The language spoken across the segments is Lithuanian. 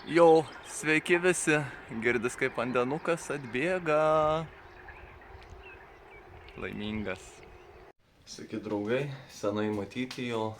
Jau, sveiki visi, girdis kaip vandenukas atbėga. Laimingas. Sveiki draugai, senai matyti jo.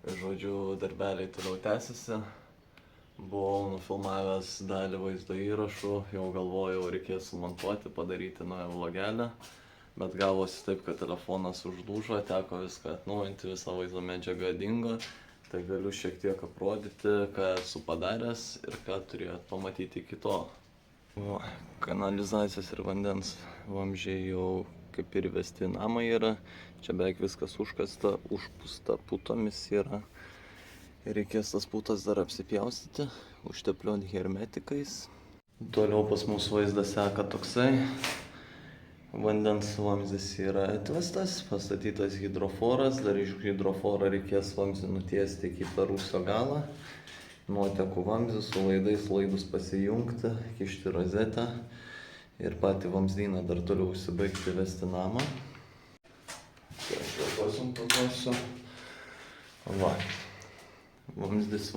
Žodžiu, darbeliai toliau tęsiasi. Buvau nufilmavęs dalį vaizdo įrašų, jau galvojau reikės sumontuoti, padaryti naują vlogelį. Bet gavosi taip, kad telefonas užlūžo, teko viską atnaujinti, visa vaizdo medžiaga dingo. Tai galiu šiek tiek aprodyti, ką esu padaręs ir ką turėjot pamatyti iki to. Kanalizacijos ir vandens vamzdžiai jau kaip ir įvesti namą yra. Čia beveik viskas užkasta, užpūsta putomis yra. Reikės tas putas dar apsipjaustyti, užtepliuoti hermetikais. Toliau pas mūsų vaizdas seka toksai. Vandens vamzdis yra atvestas, pastatytas hidroforas, dar iš hidroforo reikės vamzdį nutiesti iki rūsio galą. Nuotekų vamzdį su laidais, laidus pasijungti, kišti rozetę ir patį vamzdyną dar toliau užsibaigti vesti namą. Tai aš jau paduosiu. Va, vamzdis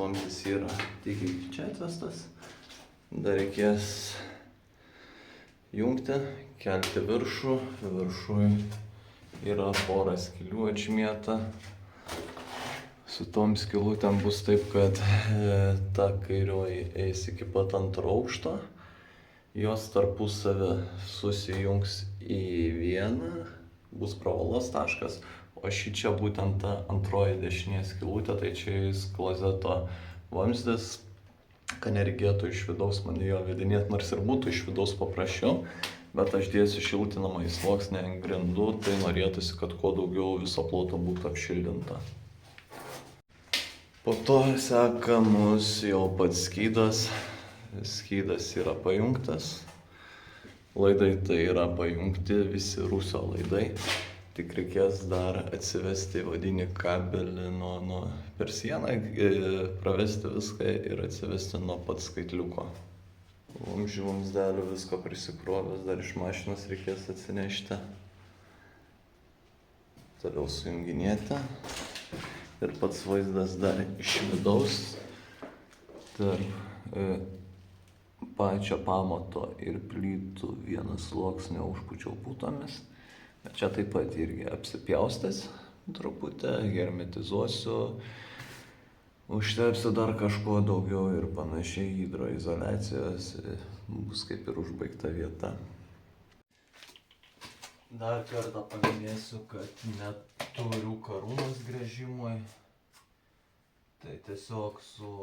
yra tik iki čia atvestas. Dar reikės jungti, kelti viršų, viršui yra pora skylių atžymėta. Su tom skylutėm bus taip, kad ta kairioji eis iki pat antro aukšto, jos tarpusavį susijungs į vieną, bus pravalos taškas, o ši čia būtent ta antroji dešinė skylutė, tai čia eis klozeto vamzdis. Kad nereikėtų iš vidaus man jo vedinėti, nors ir būtų iš vidaus paprasčiau, bet aš dėsiu šiltinamąjį sluoksnį ant grindų, tai norėtųsi, kad kuo daugiau viso ploto būtų apšildinta. Po to seka mus jau pats skydas. Skydas yra pajungtas. Laidai tai yra pajungti, visi rūsio laidai. Tik reikės dar atsivesti vadinį kabelį per sieną, pravesti viską ir atsivesti nuo pat skaitliuko. Vamzdžių vamzdelių visko prisikrovęs, dar iš mašinos reikės atsinešti. Toliau sujunginėti. Ir pats vaizdas dar iš vidaus. Tarp pačio pamato ir plytų vieną sluoksnį užpūčiau putomis. Čia taip pat irgi apsipjaustas truputį, hermetizuosiu, užtepsiu dar kažko daugiau ir panašiai, hidroizoliacijos, bus kaip ir užbaigta vieta. Dar kartą paminėsiu, kad neturiu karūnos gręžimui, tai tiesiog su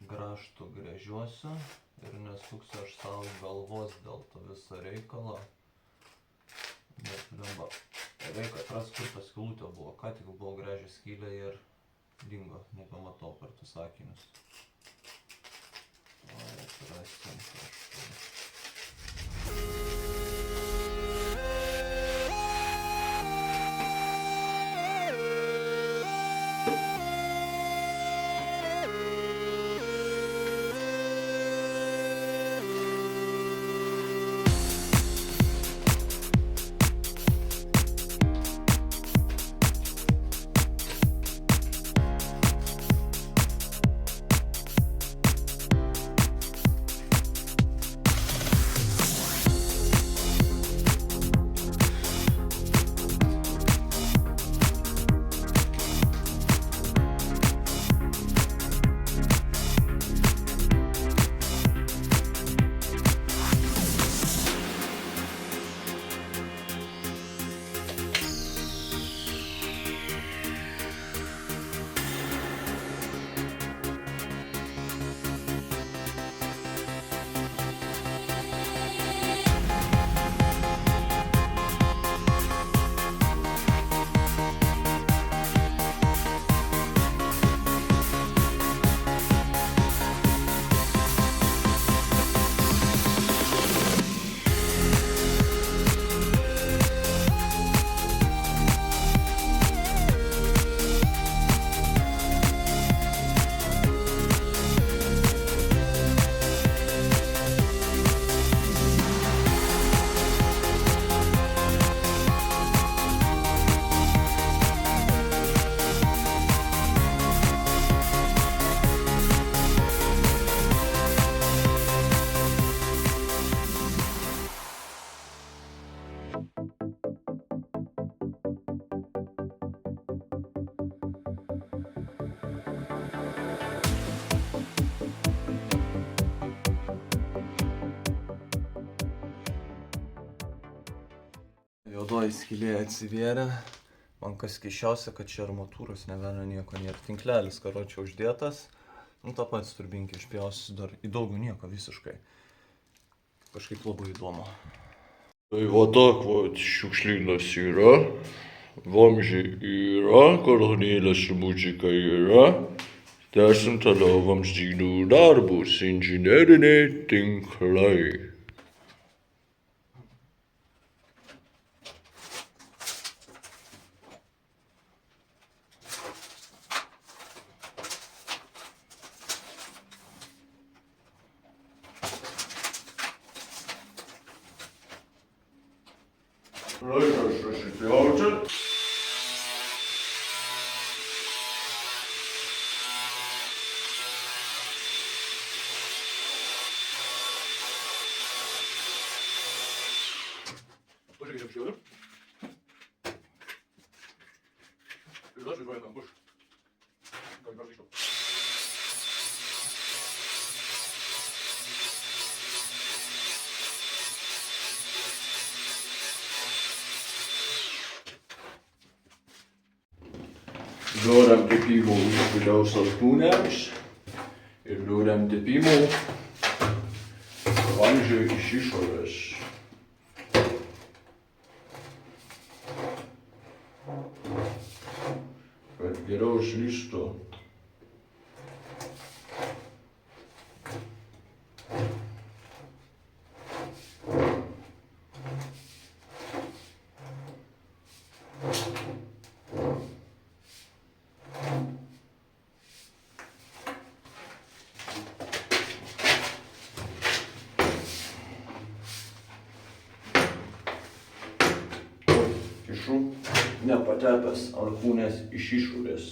grąžtu gręžiuosiu ir nesuksiu aš savo galvos dėl to viso reikalo. Bet lemba, reikia atrast, kur ta skylutė buvo. Ką tik buvo gręžęs skylę ir dingo, nepamatau per tus sakinius. O, atrasim kažkur. šitoji skylė atsivėrė. Man kas keisčiausia, kad čia armatūros nevelnio nieko nėra. Tinklelis karočią uždėtas. Nu, tą patį turbinkį išpjausiu dar. Įdaugų nieko visiškai. Kažkaip labai įdomu. Tai va tak vat šiukšlynas yra, vamzdžiai yra, kolonėlės su muzika yra. Tęsim toliau vamzdynų darbus, inžineriniai tinklai. Laikas susipjauti. Pažiūrėkite apškiauti. Ir dar žaiduoja tam buš. Gal gražiai. Duodam tepimo iš vidaus alkūnėms ir duodam tepimo vamzdžiui iš išorės. Kad geriau slystų. Kišu nepatepęs alkūnės iš išorės.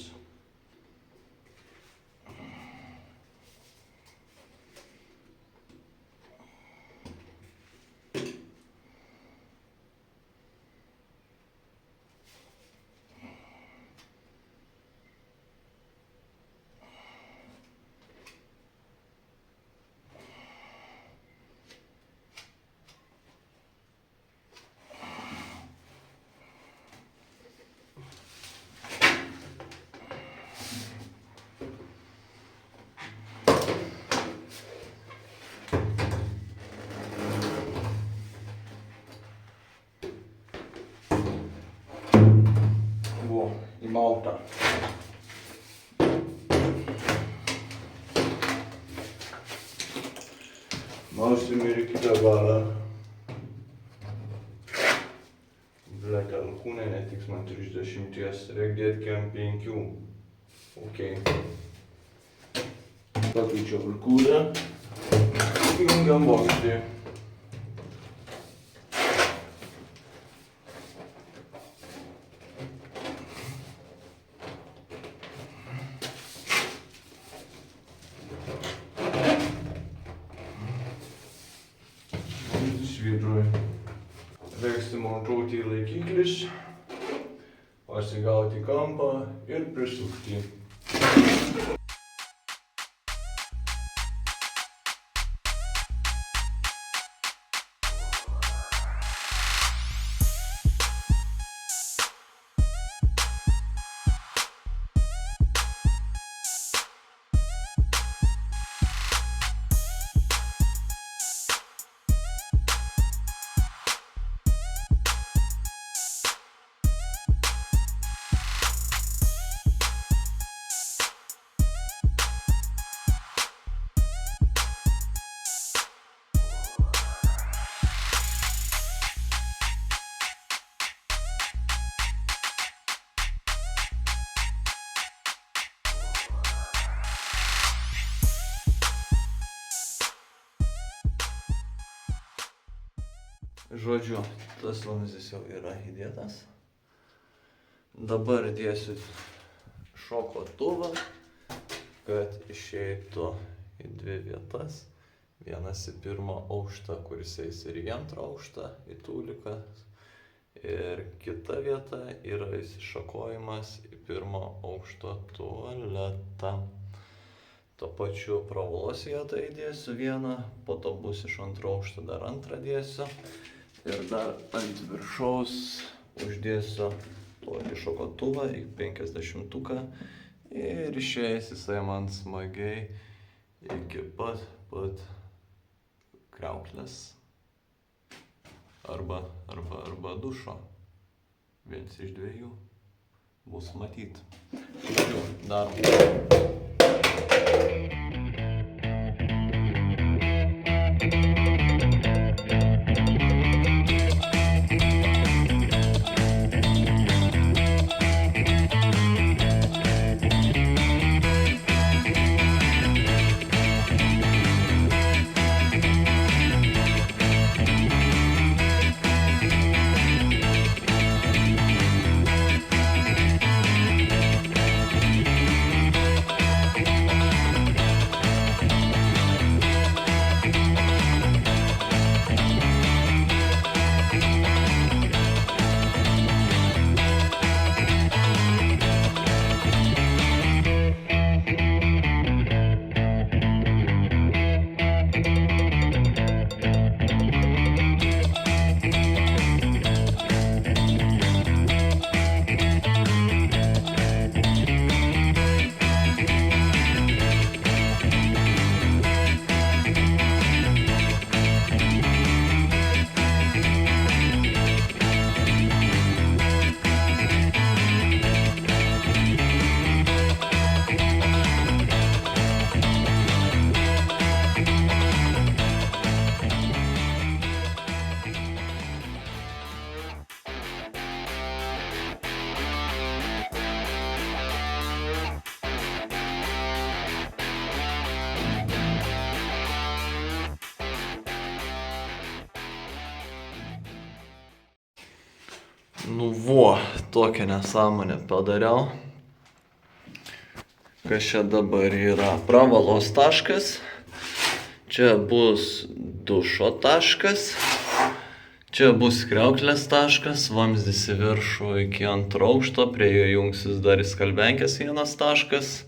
Įmauta. Mausim ir į kitą galą. Blet, alkūnė netiks man 30, reik dėt kem 5. Ok. Pakeičiau alkūnę. Jungiam vamzdį. Sviedrui. Reiks sumontuoti laikiklis, pasigauti kampą ir prisukti. Žodžiu, tas vamzdis jau yra įdėtas. Dabar dėsiu šokotuvą, kad išeitų į dvi vietas. Vienas į pirmą aukštą, kuris eis ir į antrą aukštą, į tūliką. Ir kita vieta yra įsišakojimas į pirmo aukšto tualetą. Tuo pačiu pravolos vietą įdėsiu vieną, po to bus iš antro aukšto dar antrą dėsiu. Ir dar ant viršaus uždėsiu tokį šokotuvą į 50-tuką ir išeis jisai man smagiai iki pat kriauklės arba dušo. Vienas iš dviejų. Bus matyt. Darom. Nu vo, tokią nesąmonę padariau. Kas čia dabar yra? Pravalos taškas. Čia bus dušo taškas. Čia bus kriauklės taškas. Vamzdis į viršų iki 2 aukšto. Prie jo jungsis dar įskalbenkės vienas taškas.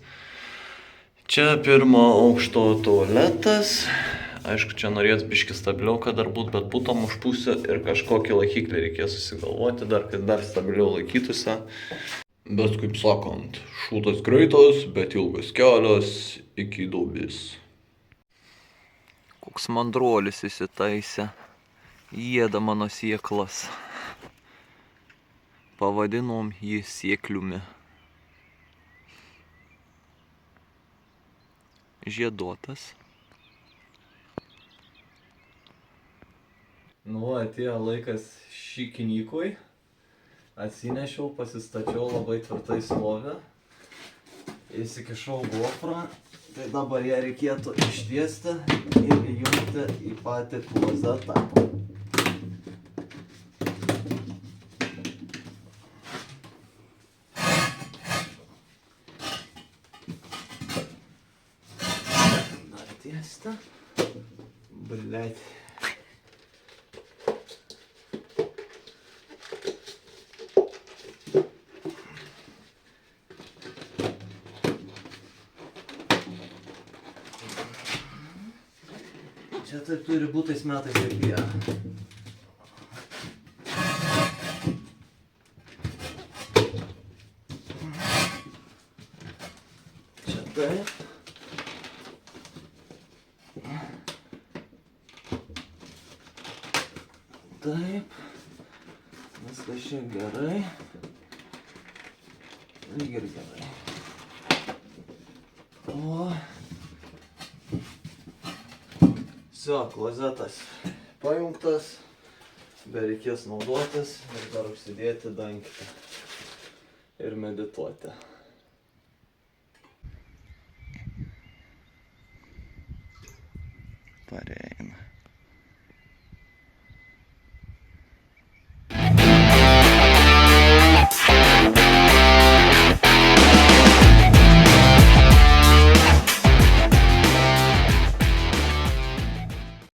Čia 1 aukšto tualetas. Aišku, čia norės biškį stabiliau, kad dar būt, bet putom užpūsiu ir kažkokį laikiklį reikės susigalvoti dar, kad dar stabiliau laikytųsi. Bet kaip sakant, šūdas greitas, bet ilgas kelias iki duobės. Koks mandruolis įsitaisė, ėda mano sieklas. Pavadinom jį siekliumi. Žieduotas. Nu, atėjo laikas šiknikui. Atsinešiau, pasistačiau labai tvirtai stovę. Įsikišau GoPro. Tai dabar ją reikėtų ištiesti ir įjungti į patį klozetą. Dar tiesti. Блять. Čia taip turi būti tais metais kaip jie. Čia taip. Taip. Viskas čia gerai. Lyg ir gerai. O. Все, klozetas pajungtas, bereikės naudotis ir dar užsidėti dangtį ir medituoti.